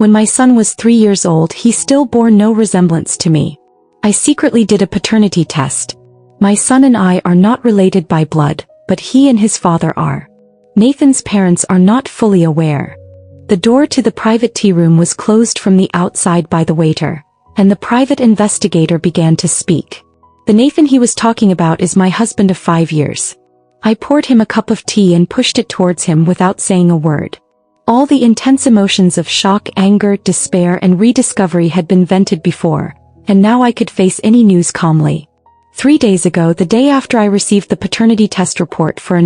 When my son was 3 years old, he still bore no resemblance to me. I secretly did a paternity test. My son and I are not related by blood, but he and his father are. Nathan's parents are not fully aware. The door to the private tea room was closed from the outside by the waiter, and the private investigator began to speak. The Nathan he was talking about is my husband of 5 years. I poured him a cup of tea and pushed it towards him without saying a word. All the intense emotions of shock, anger, despair, and rediscovery had been vented before, and now I could face any news calmly. 3 days ago, the day after I received the paternity test report for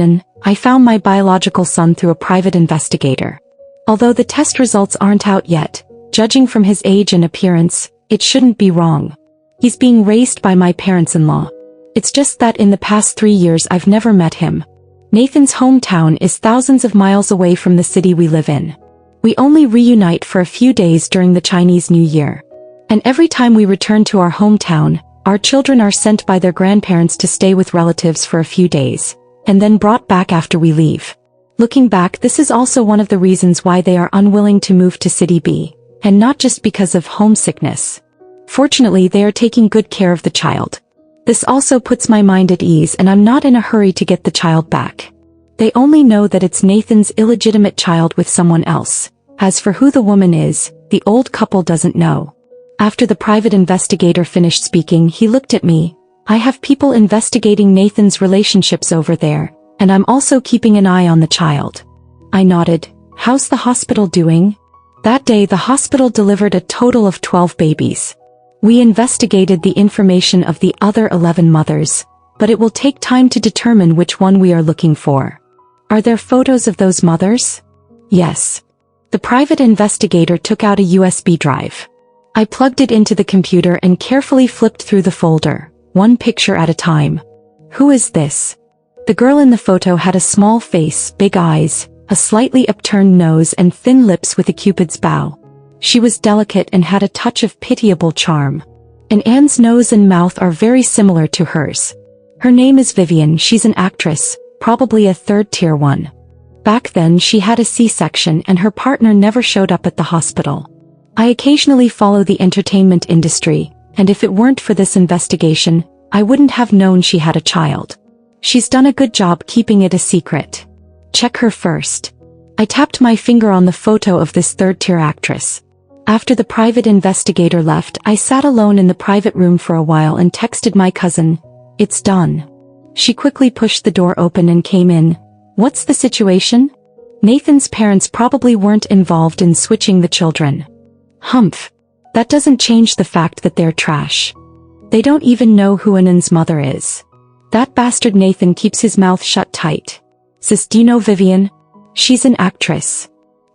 I found my biological son through a private investigator. Although the test results aren't out yet, judging from his age and appearance, it shouldn't be wrong. He's being raised by my parents-in-law. It's just that in the past 3 years I've never met him. Nathan's hometown is thousands of miles away from the city we live in. We only reunite for a few days during the Chinese New Year. And every time we return to our hometown, our children are sent by their grandparents to stay with relatives for a few days, and then brought back after we leave. Looking back, this is also one of the reasons why they are unwilling to move to City B, and not just because of homesickness. Fortunately, they are taking good care of the child. This also puts my mind at ease, and I'm not in a hurry to get the child back. They only know that it's Nathan's illegitimate child with someone else. As for who the woman is, the old couple doesn't know. After the private investigator finished speaking, he looked at me. I have people investigating Nathan's relationships over there, and I'm also keeping an eye on the child. I nodded. How's the hospital doing? That day the hospital delivered a total of 12 babies. We investigated the information of the other 11 mothers, but it will take time to determine which one we are looking for. Are there photos of those mothers? Yes. The private investigator took out a USB drive. I plugged it into the computer and carefully flipped through the folder, one picture at a time. Who is this? The girl in the photo had a small face, big eyes, a slightly upturned nose and thin lips with a cupid's bow. She was delicate and had a touch of pitiable charm. And Anne's nose and mouth are very similar to hers. Her name is Vivian. She's an actress, probably a third-tier one. Back then she had a C-section and her partner never showed up at the hospital. I occasionally follow the entertainment industry, and if it weren't for this investigation, I wouldn't have known she had a child. She's done a good job keeping it a secret. Check her first. I tapped my finger on the photo of this third-tier actress. After the private investigator left, I sat alone in the private room for a while and texted my cousin. It's done. She quickly pushed the door open and came in. What's the situation? Nathan's parents probably weren't involved in switching the children. Humph. That doesn't change the fact that they're trash. They don't even know who Anan's mother is. That bastard Nathan keeps his mouth shut tight. Sis, do you know Vivian? She's an actress.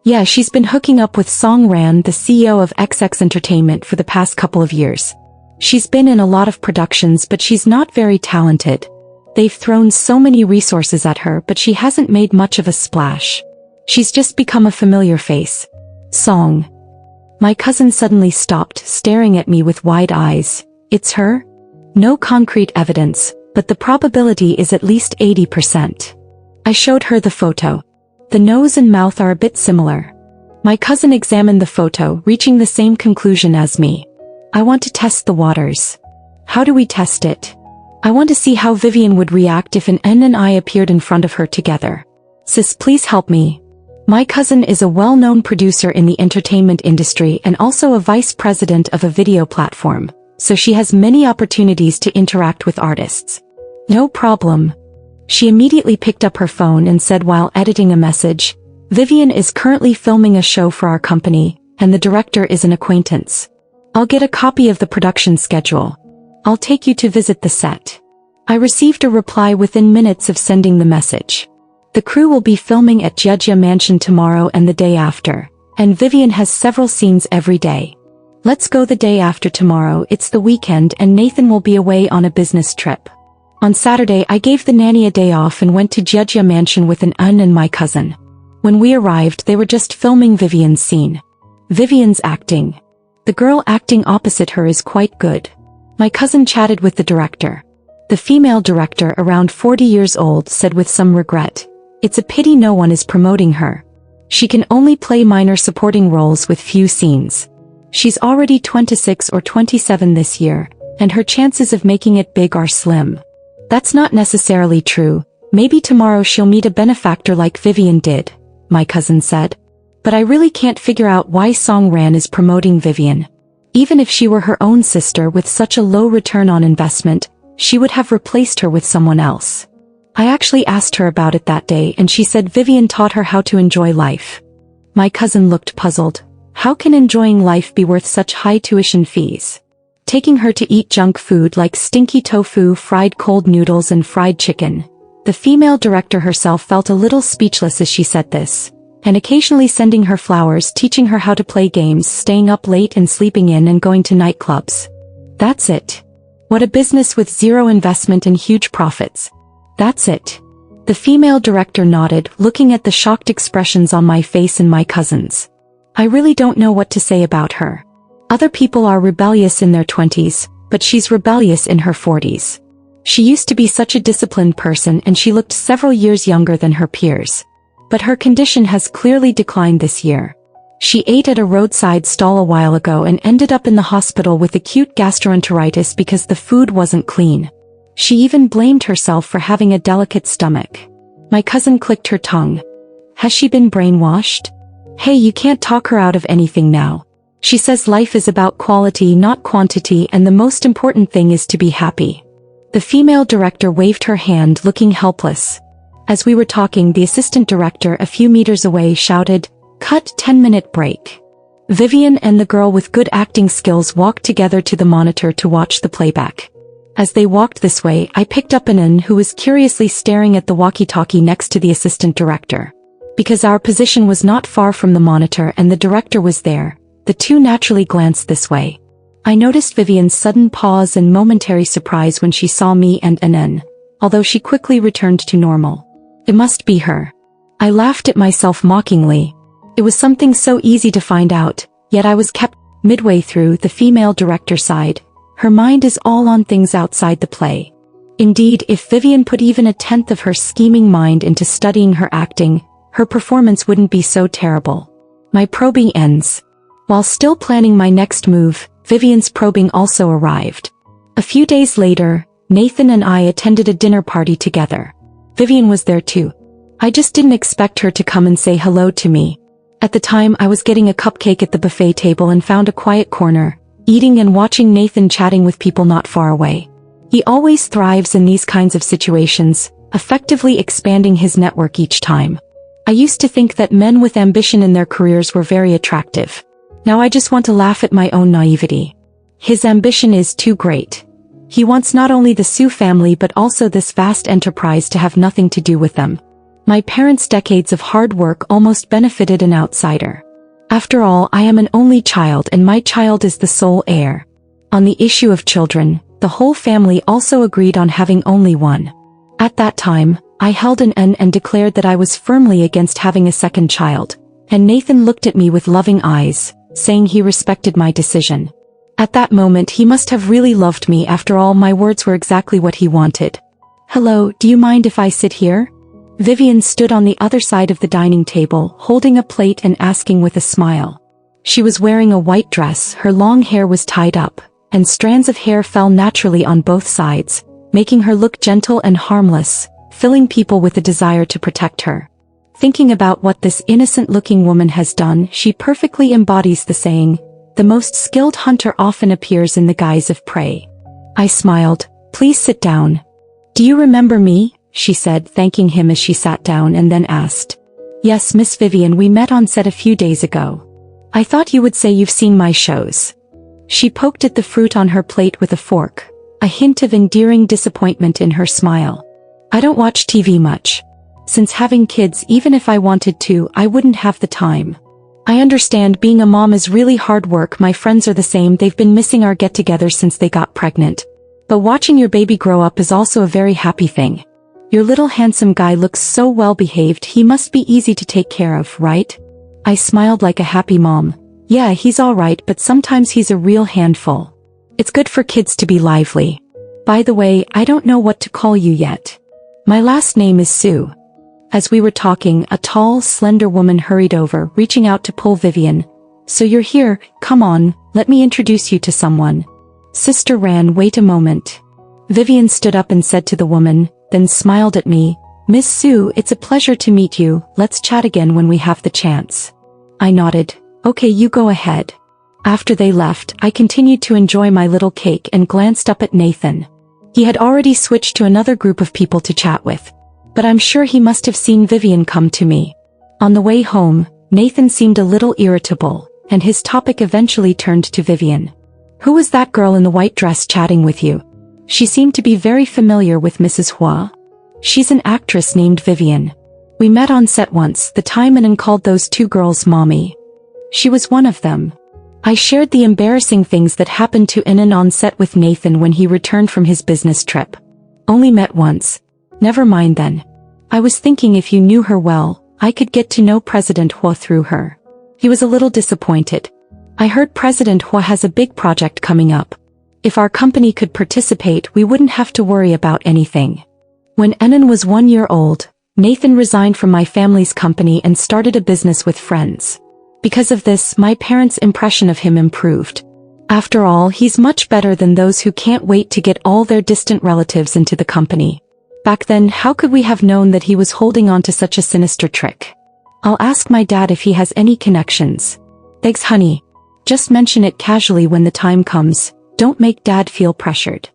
Yeah, she's been hooking up with Song Ran, the CEO of XX Entertainment, for the past couple of years. She's been in a lot of productions, but she's not very talented. They've thrown so many resources at her, but she hasn't made much of a splash. She's just become a familiar face. Song. My cousin suddenly stopped, staring at me with wide eyes. It's her? No concrete evidence, but the probability is at least 80%. I showed her the photo. The nose and mouth are a bit similar. My cousin examined the photo, reaching the same conclusion as me. I want to test the waters. How do we test it? I want to see how Vivian would react if an N and I appeared in front of her together. Sis, please help me. My cousin is a well-known producer in the entertainment industry and also a vice president of a video platform, so she has many opportunities to interact with artists. No problem. She immediately picked up her phone and said while editing a message, Vivian is currently filming a show for our company, and the director is an acquaintance. I'll get a copy of the production schedule. I'll take you to visit the set. I received a reply within minutes of sending the message. The crew will be filming at Jejia Mansion tomorrow and the day after, and Vivian has several scenes every day. Let's go the day after tomorrow. It's the weekend and Nathan will be away on a business trip. On Saturday I gave the nanny a day off and went to Jejia Mansion with an aunt and my cousin. When we arrived they were just filming Vivian's scene. Vivian's acting. The girl acting opposite her is quite good. My cousin chatted with the director. The female director, around 40 years old, said with some regret, "It's a pity no one is promoting her. She can only play minor supporting roles with few scenes. She's already 26 or 27 this year, and her chances of making it big are slim. That's not necessarily true. Maybe tomorrow she'll meet a benefactor like Vivian did, my cousin said. But I really can't figure out why Song Ran is promoting Vivian. Even if she were her own sister with such a low return on investment, she would have replaced her with someone else. I actually asked her about it that day and she said Vivian taught her how to enjoy life. My cousin looked puzzled. How can enjoying life be worth such high tuition fees? Taking her to eat junk food like stinky tofu, fried cold noodles and fried chicken. The female director herself felt a little speechless as she said this. And occasionally sending her flowers, teaching her how to play games, staying up late and sleeping in and going to nightclubs. That's it. What a business with zero investment and huge profits. That's it. The female director nodded, looking at the shocked expressions on my face and my cousin's. I really don't know what to say about her. Other people are rebellious in their 20s, but she's rebellious in her 40s. She used to be such a disciplined person and she looked several years younger than her peers. But her condition has clearly declined this year. She ate at a roadside stall a while ago and ended up in the hospital with acute gastroenteritis because the food wasn't clean. She even blamed herself for having a delicate stomach. My cousin clicked her tongue. Has she been brainwashed? Hey, you can't talk her out of anything now. She says life is about quality, not quantity, and the most important thing is to be happy. The female director waved her hand, looking helpless. As we were talking, the assistant director a few meters away shouted, "Cut, 10-minute break." Vivian and the girl with good acting skills walked together to the monitor to watch the playback. As they walked this way, I picked up Anan, who was curiously staring at the walkie-talkie next to the assistant director. Because our position was not far from the monitor and the director was there, the two naturally glanced this way. I noticed Vivian's sudden pause and momentary surprise when she saw me and Anan, although she quickly returned to normal. It must be her. I laughed at myself mockingly. It was something so easy to find out, yet I was kept. Midway through, the female director sighed. Her mind is all on things outside the play. Indeed, if Vivian put even a tenth of her scheming mind into studying her acting, her performance wouldn't be so terrible. My probing ends. While still planning my next move, Vivian's probing also arrived. A few days later, Nathan and I attended a dinner party together. Vivian was there too. I just didn't expect her to come and say hello to me. At the time, I was getting a cupcake at the buffet table and found a quiet corner, eating and watching Nathan chatting with people not far away. He always thrives in these kinds of situations, effectively expanding his network each time. I used to think that men with ambition in their careers were very attractive. Now I just want to laugh at my own naivety. His ambition is too great. He wants not only the Sue family but also this vast enterprise to have nothing to do with them. My parents' decades of hard work almost benefited an outsider. After all, I am an only child and my child is the sole heir. On the issue of children, the whole family also agreed on having only one. At that time, I held an N and declared that I was firmly against having a second child, and Nathan looked at me with loving eyes, saying he respected my decision. At that moment he must have really loved me. After all, my words were exactly what he wanted. "Hello, do you mind if I sit here?" Vivian stood on the other side of the dining table, holding a plate and asking with a smile. She was wearing a white dress, her long hair was tied up, and strands of hair fell naturally on both sides, making her look gentle and harmless, filling people with a desire to protect her. Thinking about what this innocent-looking woman has done, she perfectly embodies the saying, "The most skilled hunter often appears in the guise of prey." I smiled. "Please sit down." "Do you remember me?" she said, thanking him as she sat down, and then asked. "Yes, Miss Vivian, we met on set a few days ago. I thought you would say you've seen my shows." She poked at the fruit on her plate with a fork, a hint of endearing disappointment in her smile. "I don't watch TV much. Since having kids, even if I wanted to, I wouldn't have the time. I understand being a mom is really hard work. My friends are the same. They've been missing our get-togethers since they got pregnant. But watching your baby grow up is also a very happy thing. Your little handsome guy looks so well behaved. He must be easy to take care of, right?" I smiled like a happy mom. "Yeah, he's all right, but sometimes he's a real handful. It's good for kids to be lively. By the way, I don't know what to call you yet. My last name is Sue." As we were talking, a tall, slender woman hurried over, reaching out to pull Vivian. "So you're here, come on, let me introduce you to someone." Sister Ran, wait a moment. Vivian stood up and said to the woman, then smiled at me. "Miss Sue, it's a pleasure to meet you, let's chat again when we have the chance." I nodded. "Okay, you go ahead." After they left, I continued to enjoy my little cake and glanced up at Nathan. He had already switched to another group of people to chat with. But I'm sure he must have seen Vivian come to me. On the way home, Nathan seemed a little irritable, and his topic eventually turned to Vivian. "Who was that girl in the white dress chatting with you? She seemed to be very familiar with Mrs. Hua." "She's an actress named Vivian. We met on set once, the time Anan called those two girls mommy. She was one of them." I shared the embarrassing things that happened to Anan on set with Nathan when he returned from his business trip. "Only met once. Never mind then. I was thinking if you knew her well, I could get to know President Hua through her." He was a little disappointed. "I heard President Hua has a big project coming up. If our company could participate, we wouldn't have to worry about anything." When Anan was 1 year old, Nathan resigned from my family's company and started a business with friends. Because of this, my parents' impression of him improved. After all, he's much better than those who can't wait to get all their distant relatives into the company. Back then, how could we have known that he was holding on to such a sinister trick? "I'll ask my dad if he has any connections." "Thanks, honey. Just mention it casually when the time comes. Don't make Dad feel pressured."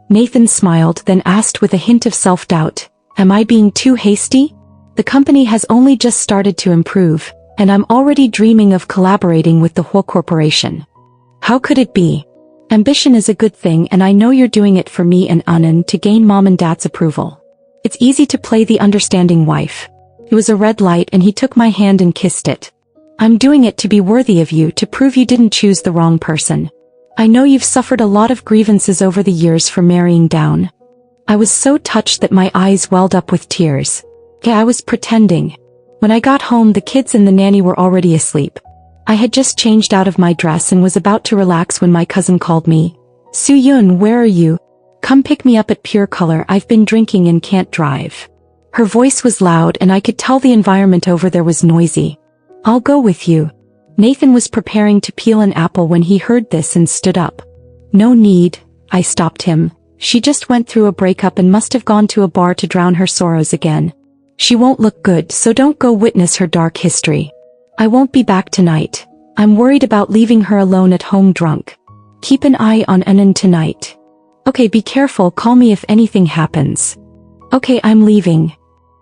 Nathan smiled, then asked with a hint of self-doubt, "Am I being too hasty? The company has only just started to improve, and I'm already dreaming of collaborating with the Hua Corporation." "How could it be? Ambition is a good thing, and I know you're doing it for me and Anan to gain Mom and Dad's approval. It's easy to play the understanding wife." It was a red light and he took my hand and kissed it. "I'm doing it to be worthy of you, to prove you didn't choose the wrong person. I know you've suffered a lot of grievances over the years for marrying down." I was so touched that my eyes welled up with tears. Yeah, I was pretending. When I got home, the kids and the nanny were already asleep. I had just changed out of my dress and was about to relax when my cousin called me. "Soo Yun, where are you? Come pick me up at Pure Color, I've been drinking and can't drive." Her voice was loud and I could tell the environment over there was noisy. "I'll go with you." Nathan was preparing to peel an apple when he heard this and stood up. "No need," I stopped him. "She just went through a breakup and must have gone to a bar to drown her sorrows again. She won't look good, so don't go witness her dark history." "I won't be back tonight. I'm worried about leaving her alone at home drunk. Keep an eye on Anan tonight." "Okay, be careful, call me if anything happens." "Okay, I'm leaving."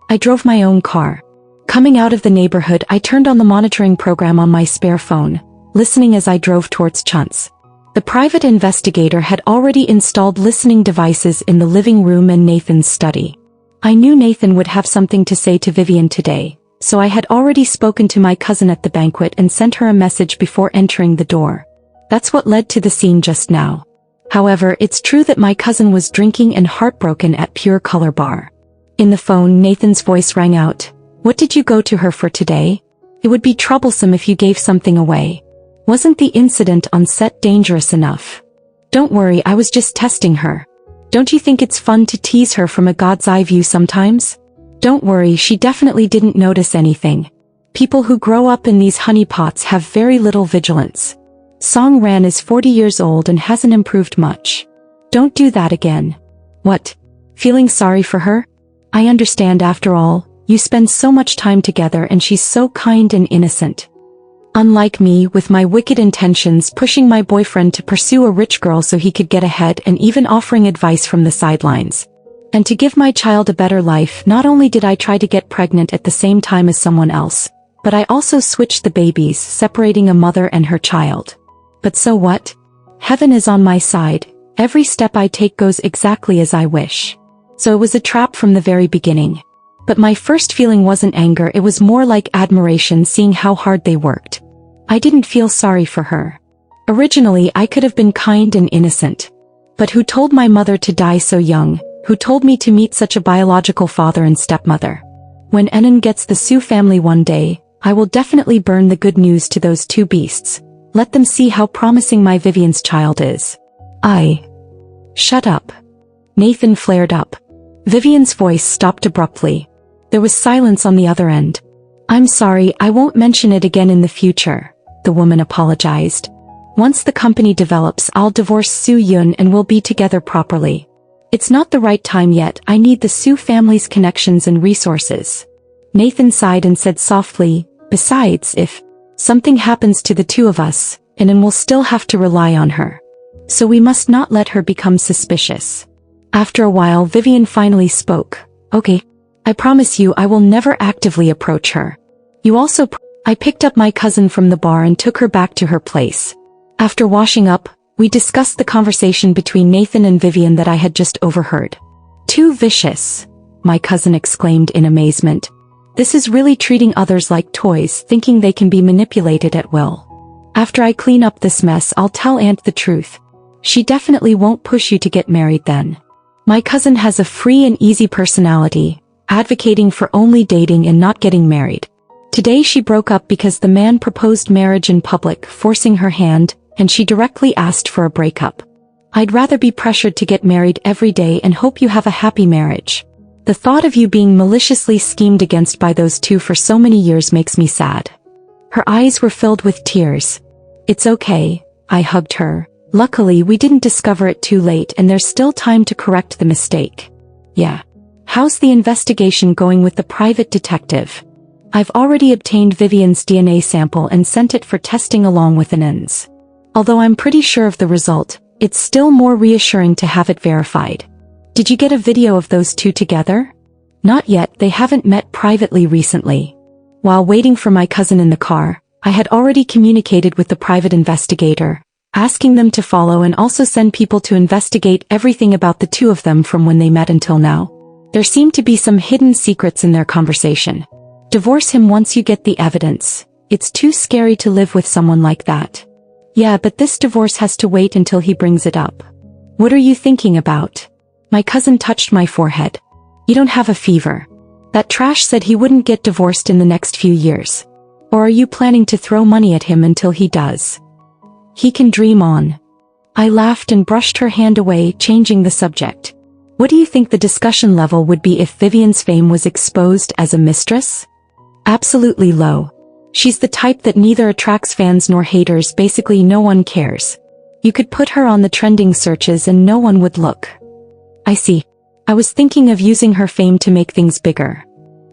I drove my own car. Coming out of the neighborhood, I turned on the monitoring program on my spare phone, listening as I drove towards Chun's. The private investigator had already installed listening devices in the living room and Nathan's study. I knew Nathan would have something to say to Vivian today, so I had already spoken to my cousin at the banquet and sent her a message before entering the door. That's what led to the scene just now. However, it's true that my cousin was drinking and heartbroken at Pure Color Bar. In the phone, Nathan's voice rang out. "What did you go to her for today? It would be troublesome if you gave something away. Wasn't the incident on set dangerous enough?" "Don't worry, I was just testing her. Don't you think it's fun to tease her from a god's eye view sometimes?" "Don't worry, she definitely didn't notice anything. People who grow up in these honeypots have very little vigilance. Song Ran is 40 years old and hasn't improved much. Don't do that again." "What? Feeling sorry for her? I understand, after all, you spend so much time together and she's so kind and innocent. Unlike me, with my wicked intentions, pushing my boyfriend to pursue a rich girl so he could get ahead and even offering advice from the sidelines. And to give my child a better life, not only did I try to get pregnant at the same time as someone else, but I also switched the babies, separating a mother and her child. But so what? Heaven is on my side. Every step I take goes exactly as I wish. So it was a trap from the very beginning. But my first feeling wasn't anger, it was more like admiration, seeing how hard they worked. I didn't feel sorry for her. Originally, I could have been kind and innocent. But who told my mother to die so young? Who told me to meet such a biological father and stepmother? When Anan gets the Su family one day, I will definitely burn the good news to those two beasts. Let them see how promising my Vivian's child is. Shut up. Nathan flared up. Vivian's voice stopped abruptly. There was silence on the other end. "I'm sorry, I won't mention it again in the future," the woman apologized. "Once the company develops, I'll divorce Soo Yun and we'll be together properly. It's not the right time yet. I need the Soo family's connections and resources." Nathan sighed and said softly, "Besides, if something happens to the two of us, and we'll still have to rely on her. So we must not let her become suspicious." After a while, Vivian finally spoke. "Okay. I promise you I will never actively approach her. You also I picked up my cousin from the bar and took her back to her place. After washing up, we discussed the conversation between Nathan and Vivian that I had just overheard." "Too vicious," my cousin exclaimed in amazement. "This is really treating others like toys, thinking they can be manipulated at will. After I clean up this mess, I'll tell Aunt the truth. She definitely won't push you to get married then." My cousin has a free and easy personality, advocating for only dating and not getting married. Today she broke up because the man proposed marriage in public, forcing her hand, and she directly asked for a breakup. "I'd rather be pressured to get married every day and hope you have a happy marriage. The thought of you being maliciously schemed against by those two for so many years makes me sad." Her eyes were filled with tears. "It's okay," I hugged her. "Luckily we didn't discover it too late and there's still time to correct the mistake." "Yeah. How's the investigation going with the private detective?" "I've already obtained Vivian's DNA sample and sent it for testing along with Anand's. Although I'm pretty sure of the result, it's still more reassuring to have it verified." "Did you get a video of those two together?" "Not yet, they haven't met privately recently." While waiting for my cousin in the car, I had already communicated with the private investigator, asking them to follow and also send people to investigate everything about the two of them from when they met until now. There seemed to be some hidden secrets in their conversation. "Divorce him once you get the evidence. It's too scary to live with someone like that." "Yeah, but this divorce has to wait until he brings it up." "What are you thinking about?" My cousin touched my forehead. "You don't have a fever. That trash said he wouldn't get divorced in the next few years. Or are you planning to throw money at him until he does?" "He can dream on." I laughed and brushed her hand away, changing the subject. "What do you think the discussion level would be if Vivian's fame was exposed as a mistress?" "Absolutely low. She's the type that neither attracts fans nor haters, basically no one cares. You could put her on the trending searches and no one would look." "I see. I was thinking of using her fame to make things bigger."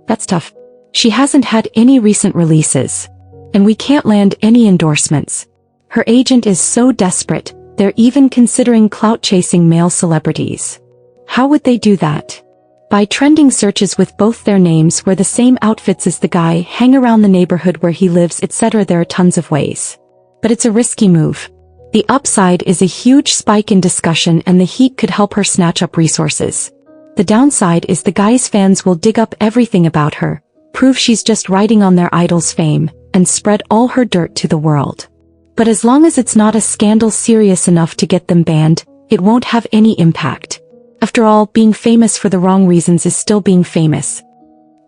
"That's tough. She hasn't had any recent releases. And we can't land any endorsements. Her agent is so desperate, they're even considering clout-chasing male celebrities." "How would they do that?" "By trending searches with both their names, wear the same outfits as the guy, hang around the neighborhood where he lives, etc. There are tons of ways. But it's a risky move. The upside is a huge spike in discussion and the heat could help her snatch up resources. The downside is the guy's fans will dig up everything about her, prove she's just riding on their idol's fame, and spread all her dirt to the world. But as long as it's not a scandal serious enough to get them banned, it won't have any impact. After all, being famous for the wrong reasons is still being famous.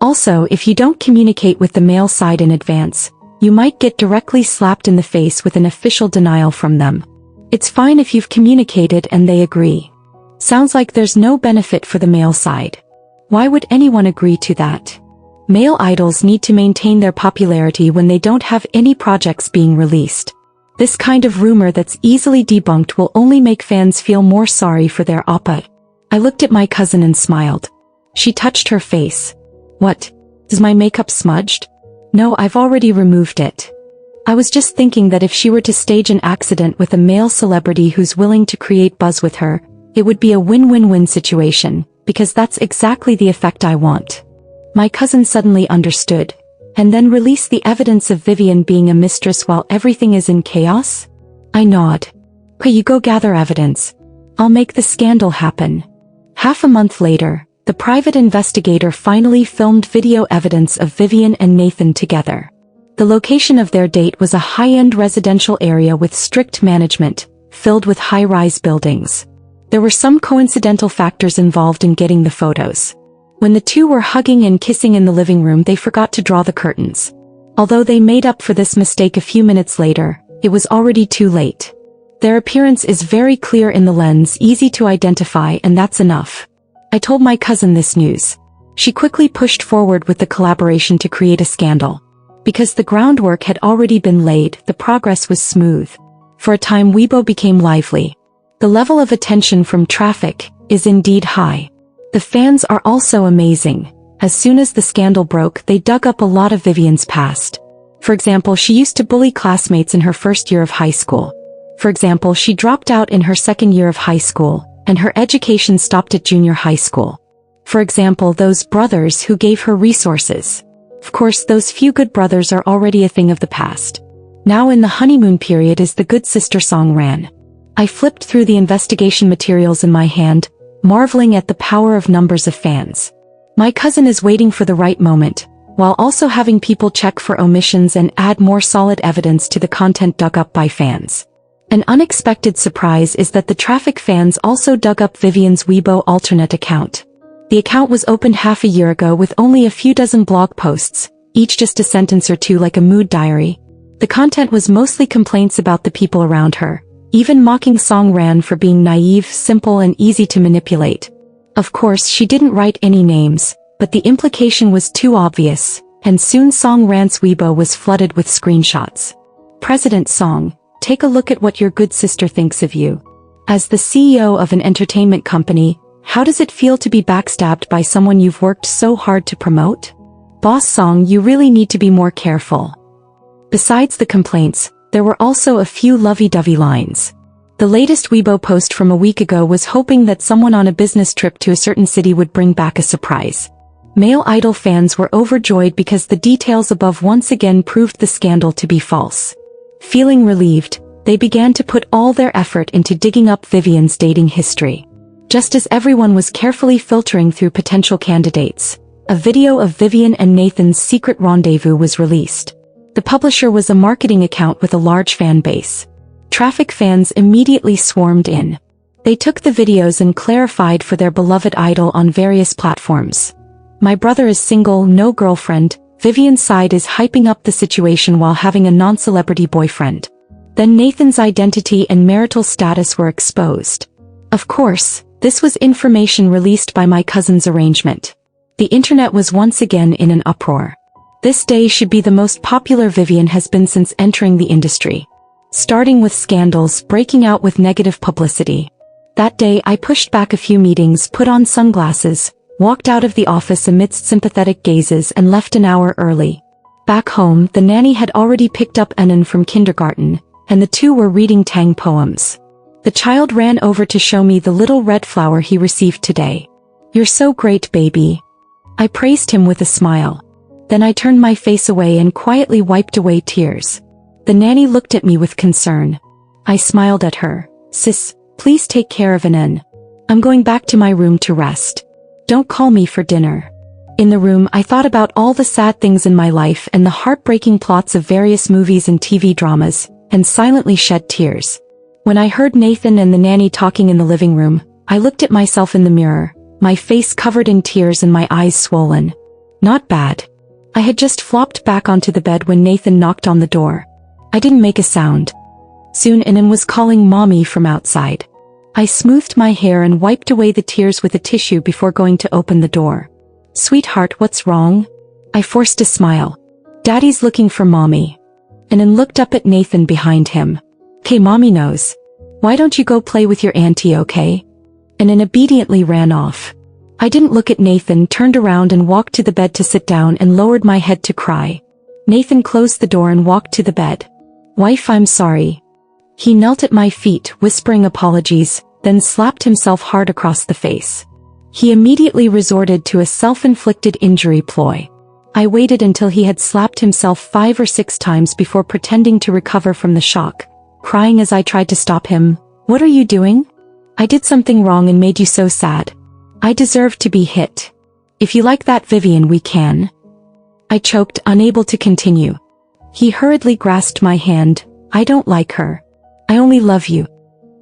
Also, if you don't communicate with the male side in advance, you might get directly slapped in the face with an official denial from them. It's fine if you've communicated and they agree. Sounds like there's no benefit for the male side. Why would anyone agree to that? Male idols need to maintain their popularity when they don't have any projects being released. This kind of rumor that's easily debunked will only make fans feel more sorry for their oppa. I looked at my cousin and smiled. She touched her face. "What? Is my makeup smudged?" "No, I've already removed it. I was just thinking that if she were to stage an accident with a male celebrity who's willing to create buzz with her, it would be a win-win-win situation, because that's exactly the effect I want." My cousin suddenly understood. "And then release the evidence of Vivian being a mistress while everything is in chaos?" I nod. "Okay, you go gather evidence. I'll make the scandal happen." Half a month later, the private investigator finally filmed video evidence of Vivian and Nathan together. The location of their date was a high-end residential area with strict management, filled with high-rise buildings. There were some coincidental factors involved in getting the photos. When the two were hugging and kissing in the living room, they forgot to draw the curtains. Although they made up for this mistake a few minutes later, it was already too late. Their appearance is very clear in the lens, easy to identify, and that's enough. I told my cousin this news. She quickly pushed forward with the collaboration to create a scandal. Because the groundwork had already been laid, the progress was smooth. For a time Weibo became lively. The level of attention from traffic is indeed high. The fans are also amazing. As soon as the scandal broke, they dug up a lot of Vivian's past. For example, she used to bully classmates in her first year of high school. For example, she dropped out in her second year of high school, and her education stopped at junior high school. For example, those brothers who gave her resources. Of course, those few good brothers are already a thing of the past. Now in the honeymoon period is the good sister song ran. I flipped through the investigation materials in my hand, marveling at the power of numbers of fans. My cousin is waiting for the right moment, while also having people check for omissions and add more solid evidence to the content dug up by fans. An unexpected surprise is that the traffic fans also dug up Vivian's Weibo alternate account. The account was opened half a year ago with only a few dozen blog posts, each just a sentence or two like a mood diary. The content was mostly complaints about the people around her, even mocking Song Ran for being naive, simple and easy to manipulate. Of course, she didn't write any names, but the implication was too obvious, and soon Song Ran's Weibo was flooded with screenshots. President Song, take a look at what your good sister thinks of you. As the CEO of an entertainment company, how does it feel to be backstabbed by someone you've worked so hard to promote? Boss Song, you really need to be more careful. Besides the complaints, there were also a few lovey-dovey lines. The latest Weibo post from a week ago was hoping that someone on a business trip to a certain city would bring back a surprise. Male idol fans were overjoyed because the details above once again proved the scandal to be false. Feeling relieved, they began to put all their effort into digging up Vivian's dating history. Just as everyone was carefully filtering through potential candidates, a video of Vivian and Nathan's secret rendezvous was released. The publisher was a marketing account with a large fan base. Traffic fans immediately swarmed in. They took the videos and clarified for their beloved idol on various platforms. My brother is single, no girlfriend. Vivian's side is hyping up the situation while having a non-celebrity boyfriend. Then Nathan's identity and marital status were exposed. Of course, this was information released by my cousin's arrangement. The internet was once again in an uproar. This day should be the most popular Vivian has been since entering the industry. Starting with scandals, breaking out with negative publicity. That day I pushed back a few meetings, put on sunglasses, walked out of the office amidst sympathetic gazes and left an hour early. Back home, the nanny had already picked up Enan from kindergarten, and the two were reading Tang poems. The child ran over to show me the little red flower he received today. You're so great, baby. I praised him with a smile. Then I turned my face away and quietly wiped away tears. The nanny looked at me with concern. I smiled at her. Sis, please take care of Enan. I'm going back to my room to rest. Don't call me for dinner. In the room, I thought about all the sad things in my life and the heartbreaking plots of various movies and TV dramas, and silently shed tears. When I heard Nathan and the nanny talking in the living room, I looked at myself in the mirror, my face covered in tears and my eyes swollen. Not bad. I had just flopped back onto the bed when Nathan knocked on the door. I didn't make a sound. Soon Enan was calling mommy from outside. I smoothed my hair and wiped away the tears with a tissue before going to open the door. Sweetheart, what's wrong? I forced a smile. Daddy's looking for mommy. Enan looked up at Nathan behind him. Okay, mommy knows. Why don't you go play with your auntie, okay? Enan obediently ran off. I didn't look at Nathan, turned around and walked to the bed to sit down and lowered my head to cry. Nathan closed the door and walked to the bed. Wife, I'm sorry. He knelt at my feet, whispering apologies, then slapped himself hard across the face. He immediately resorted to a self-inflicted injury ploy. I waited until he had slapped himself 5 or 6 times before pretending to recover from the shock, crying as I tried to stop him. What are you doing? I did something wrong and made you so sad. I deserve to be hit. If you like that, Vivian, we can. I choked, unable to continue. He hurriedly grasped my hand. I don't like her. I only love you.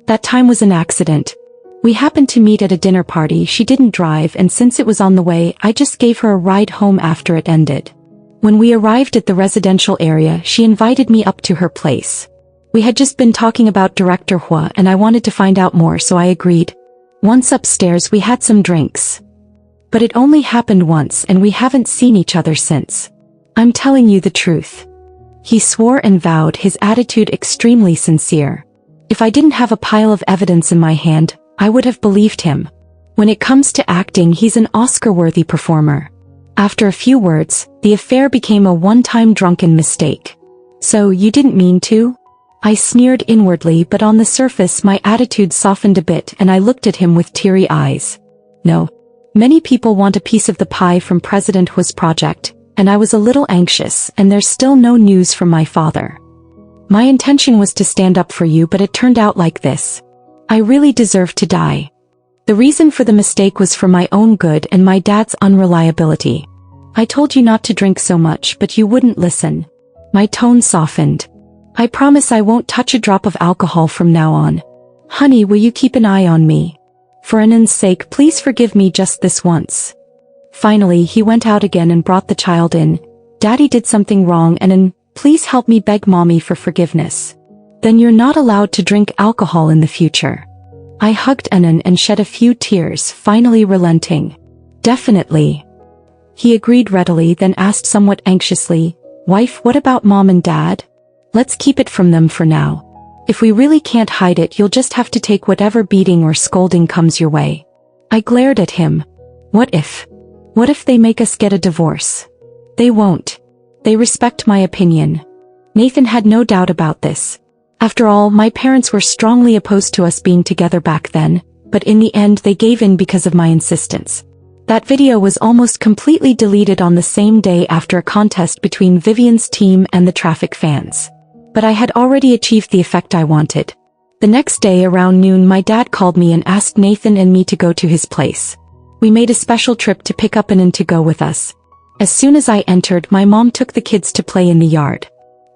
That time was an accident. We happened to meet at a dinner party. She didn't drive, and since it was on the way, I just gave her a ride home after it ended. When we arrived at the residential area, she invited me up to her place. We had just been talking about Director Hua and I wanted to find out more, so I agreed. Once upstairs, we had some drinks. But it only happened once and we haven't seen each other since. I'm telling you the truth. He swore and vowed, his attitude extremely sincere. If I didn't have a pile of evidence in my hand, I would have believed him. When it comes to acting, he's an Oscar-worthy performer. After a few words, the affair became a one-time drunken mistake. So, you didn't mean to? I sneered inwardly, but on the surface my attitude softened a bit and I looked at him with teary eyes. No. Many people want a piece of the pie from President Hu's project, and I was a little anxious, and there's still no news from my father. My intention was to stand up for you, but it turned out like this. I really deserved to die. The reason for the mistake was for my own good and my dad's unreliability. I told you not to drink so much, but you wouldn't listen. My tone softened. I promise I won't touch a drop of alcohol from now on. Honey, will you keep an eye on me? For Anand's sake, please forgive me just this once. Finally, he went out again and brought the child in. Daddy did something wrong and please help me beg mommy for forgiveness. Then you're not allowed to drink alcohol in the future. I hugged Anand and shed a few tears, finally relenting. Definitely. He agreed readily, then asked somewhat anxiously, Wife, what about mom and dad? Let's keep it from them for now. If we really can't hide it, you'll just have to take whatever beating or scolding comes your way. I glared at him. What if? What if they make us get a divorce? They won't. They respect my opinion. Nathan had no doubt about this. After all, my parents were strongly opposed to us being together back then, but in the end they gave in because of my insistence. That video was almost completely deleted on the same day after a contest between Vivian's team and the Traffic fans. But I had already achieved the effect I wanted. The next day around noon my dad called me and asked Nathan and me to go to his place. We made a special trip to pick up Anand to go with us. As soon as I entered, my mom took the kids to play in the yard.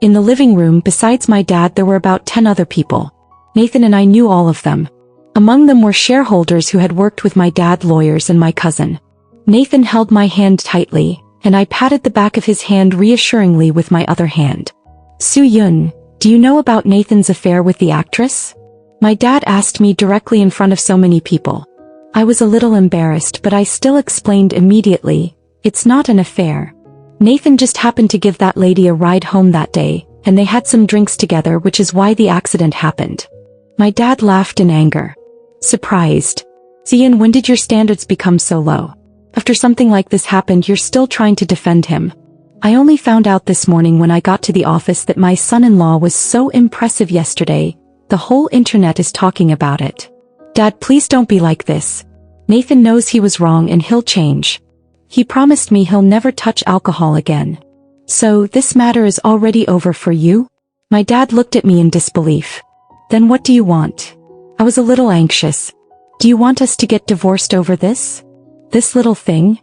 In the living room, besides my dad, there were about 10 other people. Nathan and I knew all of them. Among them were shareholders who had worked with my dad, lawyers, and my cousin. Nathan held my hand tightly, and I patted the back of his hand reassuringly with my other hand. Soo-Yun, do you know about Nathan's affair with the actress? My dad asked me directly in front of so many people. I was a little embarrassed, but I still explained immediately, it's not an affair. Nathan just happened to give that lady a ride home that day, and they had some drinks together, which is why the accident happened. My dad laughed in anger. Surprised. Zian, when did your standards become so low? After something like this happened, you're still trying to defend him. I only found out this morning when I got to the office that my son-in-law was so impressive yesterday. The whole internet is talking about it. Dad, please don't be like this. Nathan knows he was wrong and he'll change. He promised me he'll never touch alcohol again. So, this matter is already over for you? My dad looked at me in disbelief. Then what do you want? I was a little anxious. Do you want us to get divorced over this? This little thing?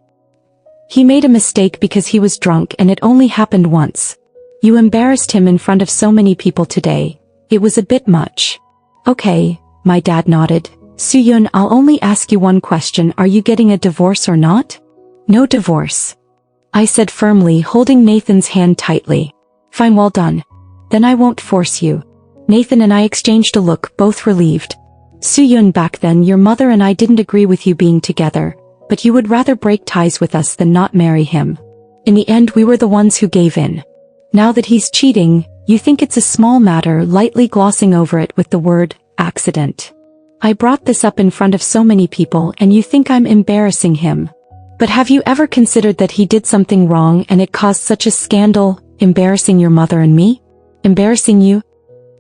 He made a mistake because he was drunk and it only happened once. You embarrassed him in front of so many people today. It was a bit much. Okay, my dad nodded. Soo-Yun, I'll only ask you one question. Are you getting a divorce or not? No divorce. I said firmly, holding Nathan's hand tightly. Fine, well done. Then I won't force you. Nathan and I exchanged a look, both relieved. Soo-Yun, back then your mother and I didn't agree with you being together, but you would rather break ties with us than not marry him. In the end, we were the ones who gave in. Now that he's cheating, you think it's a small matter, lightly glossing over it with the word, accident. I brought this up in front of so many people and you think I'm embarrassing him. But have you ever considered that he did something wrong and it caused such a scandal, embarrassing your mother and me? Embarrassing you?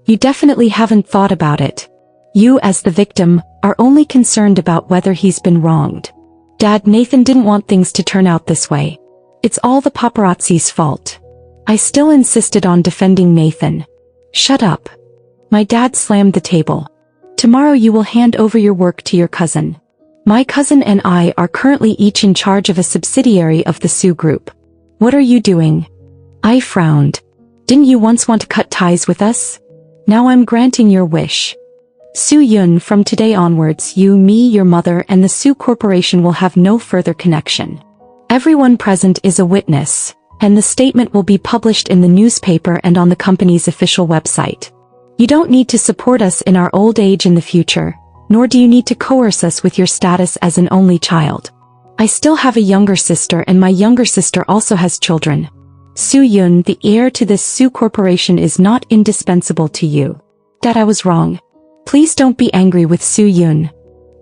You definitely haven't thought about it. You, as the victim, are only concerned about whether he's been wronged. Dad, Nathan didn't want things to turn out this way. It's all the paparazzi's fault. I still insisted on defending Nathan. Shut up. My dad slammed the table. Tomorrow you will hand over your work to your cousin. My cousin and I are currently each in charge of a subsidiary of the Soo Group. What are you doing? I frowned. Didn't you once want to cut ties with us? Now I'm granting your wish. Soo-Yun, from today onwards, you, me, your mother, and the Soo Corporation will have no further connection. Everyone present is a witness, and the statement will be published in the newspaper and on the company's official website. You don't need to support us in our old age in the future, nor do you need to coerce us with your status as an only child. I still have a younger sister and my younger sister also has children. Soo-yoon, the heir to this Soo corporation is not indispensable to you. Dad, I was wrong. Please don't be angry with Soo-yoon.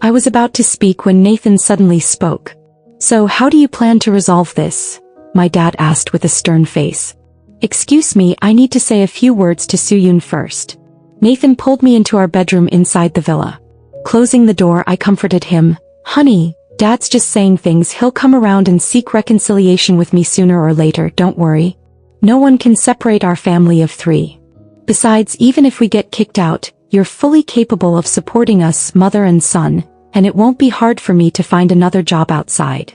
I was about to speak when Nathan suddenly spoke. So how do you plan to resolve this? My dad asked with a stern face. Excuse me, I need to say a few words to Soo-yoon first. Nathan pulled me into our bedroom inside the villa. Closing the door, I comforted him. Honey, Dad's just saying things. He'll come around and seek reconciliation with me sooner or later, don't worry. No one can separate our family of three. Besides, even if we get kicked out, you're fully capable of supporting us, mother and son, and it won't be hard for me to find another job outside.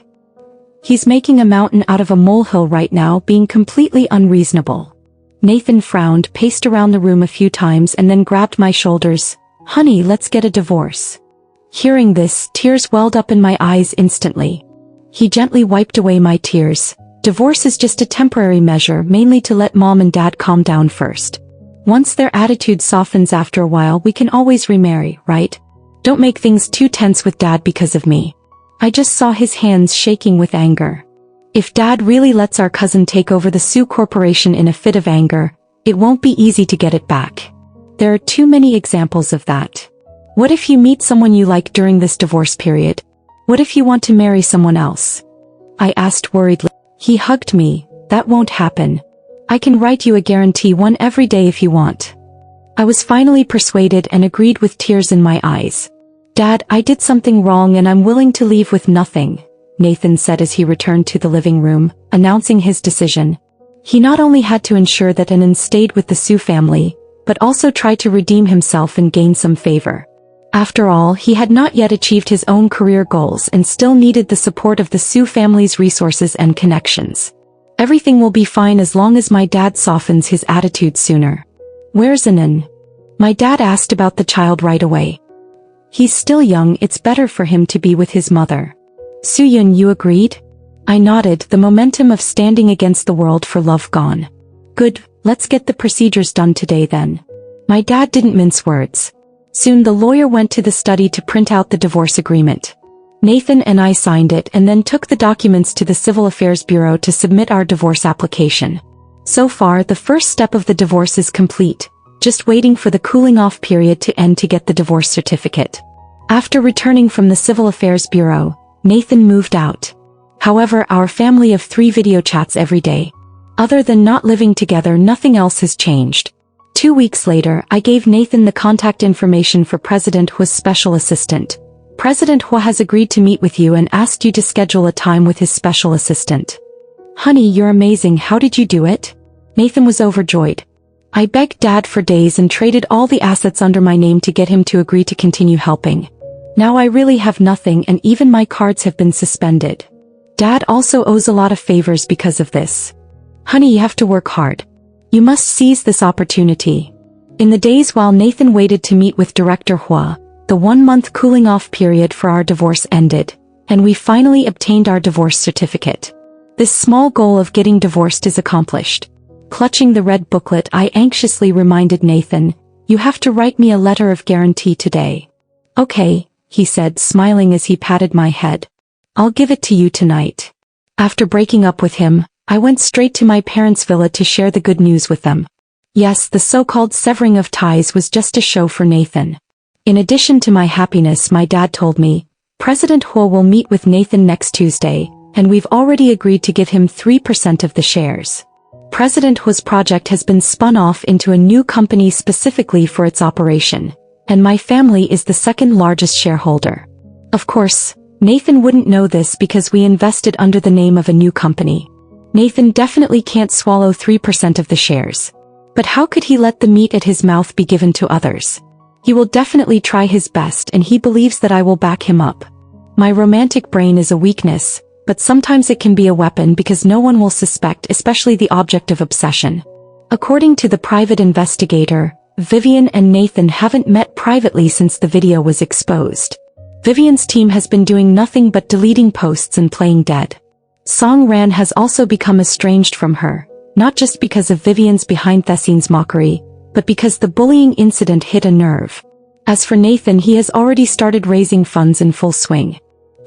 He's making a mountain out of a molehill right now, being completely unreasonable. Nathan frowned, paced around the room a few times and then grabbed my shoulders. Honey, let's get a divorce. Hearing this, tears welled up in my eyes instantly. He gently wiped away my tears. Divorce is just a temporary measure, mainly to let Mom and Dad calm down first. Once their attitude softens after a while, we can always remarry, right? Don't make things too tense with Dad because of me. I just saw his hands shaking with anger. If Dad really lets our cousin take over the Soo Corporation in a fit of anger, it won't be easy to get it back. There are too many examples of that. What if you meet someone you like during this divorce period? What if you want to marry someone else? I asked worriedly. He hugged me. That won't happen. I can write you a guarantee one every day if you want. I was finally persuaded and agreed with tears in my eyes. Dad, I did something wrong and I'm willing to leave with nothing, Nathan said as he returned to the living room, announcing his decision. He not only had to ensure that Anan stayed with the Soo family, but also tried to redeem himself and gain some favor. After all, he had not yet achieved his own career goals and still needed the support of the Soo family's resources and connections. Everything will be fine as long as my dad softens his attitude sooner. Where's Anan? My dad asked about the child right away. He's still young, it's better for him to be with his mother. Soo-yoon, you agreed? I nodded, the momentum of standing against the world for love gone. Good, let's get the procedures done today then. My dad didn't mince words. Soon the lawyer went to the study to print out the divorce agreement. Nathan and I signed it and then took the documents to the Civil Affairs Bureau to submit our divorce application. So far, the first step of the divorce is complete, just waiting for the cooling-off period to end to get the divorce certificate. After returning from the Civil Affairs Bureau, Nathan moved out. However, our family of three video chats every day. Other than not living together, nothing else has changed. 2 weeks later, I gave Nathan the contact information for President Hwa's special assistant. President Hwa has agreed to meet with you and asked you to schedule a time with his special assistant. Honey, you're amazing, how did you do it? Nathan was overjoyed. I begged Dad for days and traded all the assets under my name to get him to agree to continue helping. Now I really have nothing and even my cards have been suspended. Dad also owes a lot of favors because of this. Honey, you have to work hard. You must seize this opportunity. In the days while Nathan waited to meet with Director Hwa, the 1-month cooling-off period for our divorce ended, and we finally obtained our divorce certificate. This small goal of getting divorced is accomplished. Clutching the red booklet, I anxiously reminded Nathan, you have to write me a letter of guarantee today. Okay, he said, smiling as he patted my head. I'll give it to you tonight. After breaking up with him, I went straight to my parents' villa to share the good news with them. Yes, the so-called severing of ties was just a show for Nathan. In addition to my happiness, my dad told me, President Hwa will meet with Nathan next Tuesday, and we've already agreed to give him 3% of the shares. President Hwa's project has been spun off into a new company specifically for its operation, and my family is the second largest shareholder. Of course, Nathan wouldn't know this because we invested under the name of a new company. Nathan definitely can't swallow 3% of the shares. But how could he let the meat at his mouth be given to others? He will definitely try his best and he believes that I will back him up. My romantic brain is a weakness, but sometimes it can be a weapon because no one will suspect, especially the object of obsession. According to the private investigator, Vivian and Nathan haven't met privately since the video was exposed. Vivian's team has been doing nothing but deleting posts and playing dead. Song Ran has also become estranged from her, not just because of Vivian's behind-the-scenes mockery, but because the bullying incident hit a nerve. As for Nathan, he has already started raising funds in full swing.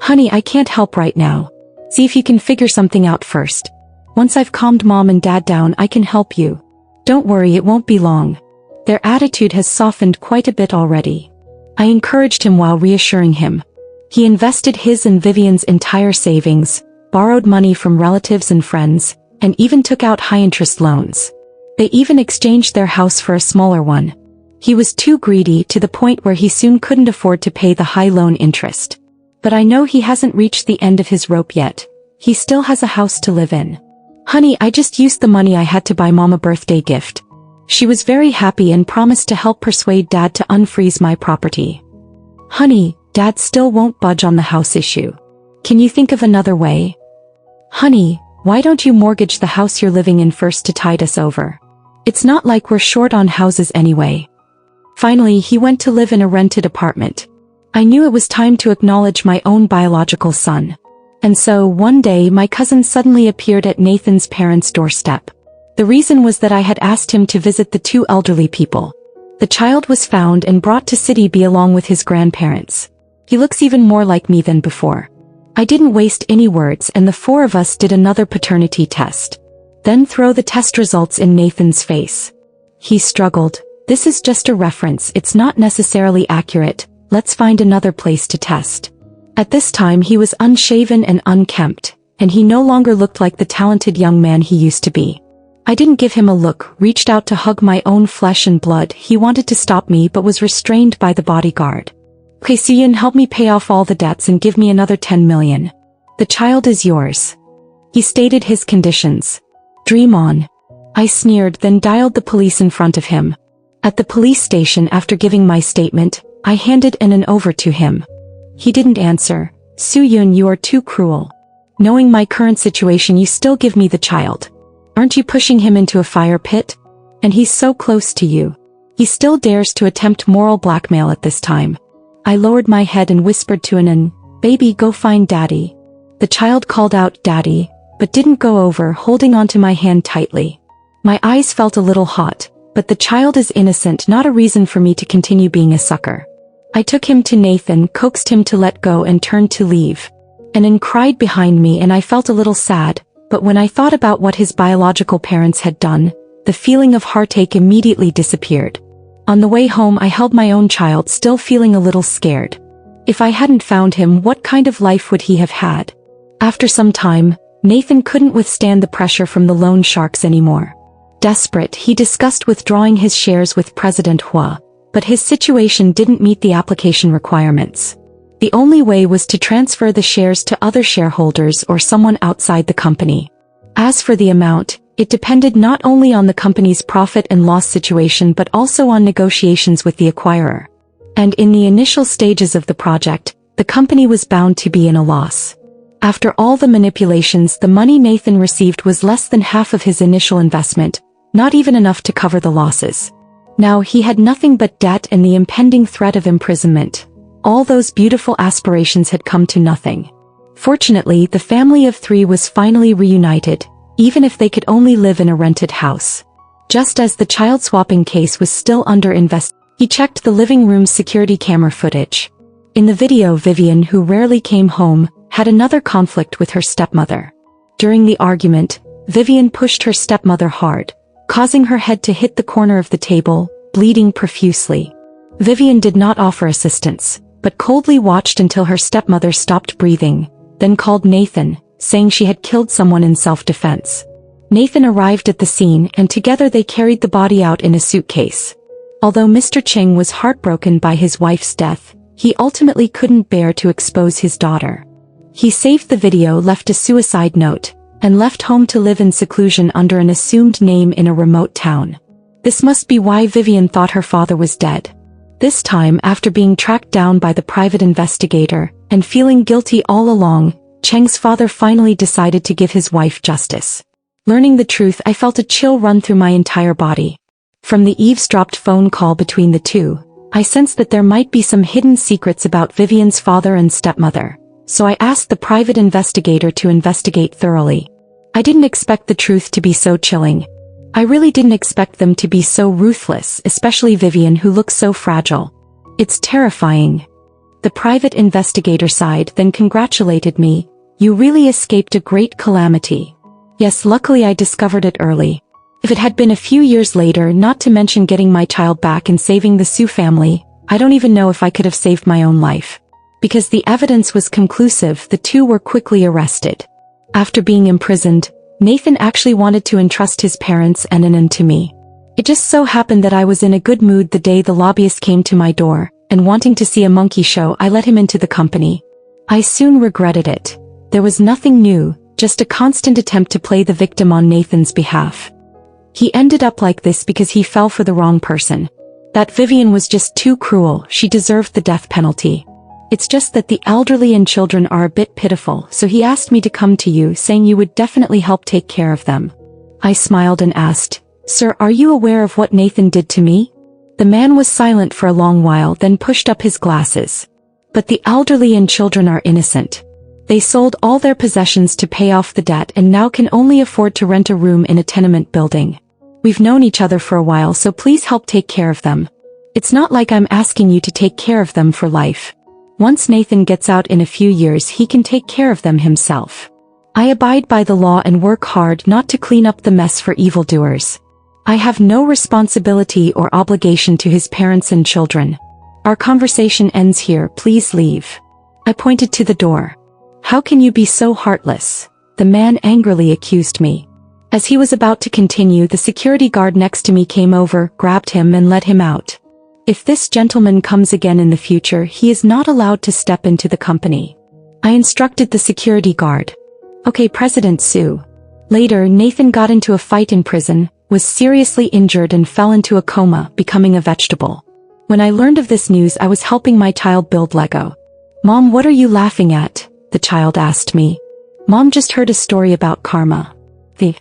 Honey, I can't help right now. See if you can figure something out first. Once I've calmed Mom and Dad down, I can help you. Don't worry, it won't be long. Their attitude has softened quite a bit already. I encouraged him while reassuring him. He invested his and Vivian's entire savings, borrowed money from relatives and friends, and even took out high-interest loans. They even exchanged their house for a smaller one. He was too greedy to the point where he soon couldn't afford to pay the high loan interest. But I know he hasn't reached the end of his rope yet. He still has a house to live in. Honey, I just used the money I had to buy Mom a birthday gift. She was very happy and promised to help persuade Dad to unfreeze my property. Honey, Dad still won't budge on the house issue. Can you think of another way? Honey, why don't you mortgage the house you're living in first to tide us over? It's not like we're short on houses anyway. Finally, he went to live in a rented apartment. I knew it was time to acknowledge my own biological son. And so, one day my cousin suddenly appeared at Nathan's parents' doorstep. The reason was that I had asked him to visit the two elderly people. The child was found and brought to City B along with his grandparents. He looks even more like me than before. I didn't waste any words and the four of us did another paternity test. Then throw the test results in Nathan's face. He struggled. This is just a reference, it's not necessarily accurate. Let's find another place to test. At this time he was unshaven and unkempt, and he no longer looked like the talented young man he used to be. I didn't give him a look, reached out to hug my own flesh and blood. He wanted to stop me but was restrained by the bodyguard. Okay, Sian, help me pay off all the debts and give me another 10 million. The child is yours. He stated his conditions. Dream on. I sneered, then dialed the police in front of him. At the police station, after giving my statement, I handed an over to him. He didn't answer. Soo-yoon, you are too cruel. Knowing my current situation, you still give me the child. Aren't you pushing him into a fire pit? And he's so close to you. He still dares to attempt moral blackmail at this time. I lowered my head and whispered to Anan, baby, go find Daddy. The child called out, Daddy, but didn't go over, holding onto my hand tightly. My eyes felt a little hot, but the child is innocent, not a reason for me to continue being a sucker. I took him to Nathan, coaxed him to let go and turned to leave. Anan cried behind me and I felt a little sad, but when I thought about what his biological parents had done, the feeling of heartache immediately disappeared. On the way home I held my own child, still feeling a little scared. If I hadn't found him, what kind of life would he have had? After some time, Nathan couldn't withstand the pressure from the loan sharks anymore. Desperate, he discussed withdrawing his shares with President Hua, but his situation didn't meet the application requirements. The only way was to transfer the shares to other shareholders or someone outside the company. As for the amount, it depended not only on the company's profit and loss situation but also on negotiations with the acquirer. And in the initial stages of the project, the company was bound to be in a loss. After all the manipulations, the money Nathan received was less than half of his initial investment, not even enough to cover the losses. Now he had nothing but debt and the impending threat of imprisonment. All those beautiful aspirations had come to nothing. Fortunately, the family of three was finally reunited, even if they could only live in a rented house. Just as the child swapping case was still under investigation, he checked the living room's security camera footage. In the video, Vivian, who rarely came home, had another conflict with her stepmother. During the argument, Vivian pushed her stepmother hard, causing her head to hit the corner of the table, bleeding profusely. Vivian did not offer assistance, but coldly watched until her stepmother stopped breathing, then called Nathan, saying she had killed someone in self-defense. Nathan arrived at the scene and together they carried the body out in a suitcase. Although Mr. Ching was heartbroken by his wife's death, he ultimately couldn't bear to expose his daughter. He saved the video, left a suicide note, and left home to live in seclusion under an assumed name in a remote town. This must be why Vivian thought her father was dead. This time, after being tracked down by the private investigator, and feeling guilty all along, Cheng's father finally decided to give his wife justice. Learning the truth, I felt a chill run through my entire body. From the eavesdropped phone call between the two, I sensed that there might be some hidden secrets about Vivian's father and stepmother, so I asked the private investigator to investigate thoroughly. I didn't expect the truth to be so chilling. I really didn't expect them to be so ruthless, especially Vivian, who looks so fragile. It's terrifying. The private investigator sighed, then congratulated me. You really escaped a great calamity. Yes, luckily I discovered it early. If it had been a few years later, not to mention getting my child back and saving the Sue family, I don't even know if I could have saved my own life. Because the evidence was conclusive, the two were quickly arrested. After being imprisoned, Nathan actually wanted to entrust his parents and Anand to me. It just so happened that I was in a good mood the day the lobbyist came to my door, and wanting to see a monkey show, I let him into the company. I soon regretted it. There was nothing new, just a constant attempt to play the victim on Nathan's behalf. He ended up like this because he fell for the wrong person. That Vivian was just too cruel, she deserved the death penalty. It's just that the elderly and children are a bit pitiful, so he asked me to come to you, saying you would definitely help take care of them. I smiled and asked, Sir, are you aware of what Nathan did to me? The man was silent for a long while, then pushed up his glasses. But the elderly and children are innocent. They sold all their possessions to pay off the debt and now can only afford to rent a room in a tenement building. We've known each other for a while, so please help take care of them. It's not like I'm asking you to take care of them for life. Once Nathan gets out in a few years, he can take care of them himself. I abide by the law and work hard not to clean up the mess for evildoers. I have no responsibility or obligation to his parents and children. Our conversation ends here, please leave. I pointed to the door. How can you be so heartless? The man angrily accused me. As he was about to continue, the security guard next to me came over, grabbed him and let him out. If this gentleman comes again in the future, he is not allowed to step into the company. I instructed the security guard. Okay, President Sue. Later, Nathan got into a fight in prison, was seriously injured and fell into a coma, becoming a vegetable. When I learned of this news, I was helping my child build Lego. Mom, what are you laughing at? The child asked me. Mom just heard a story about karma. The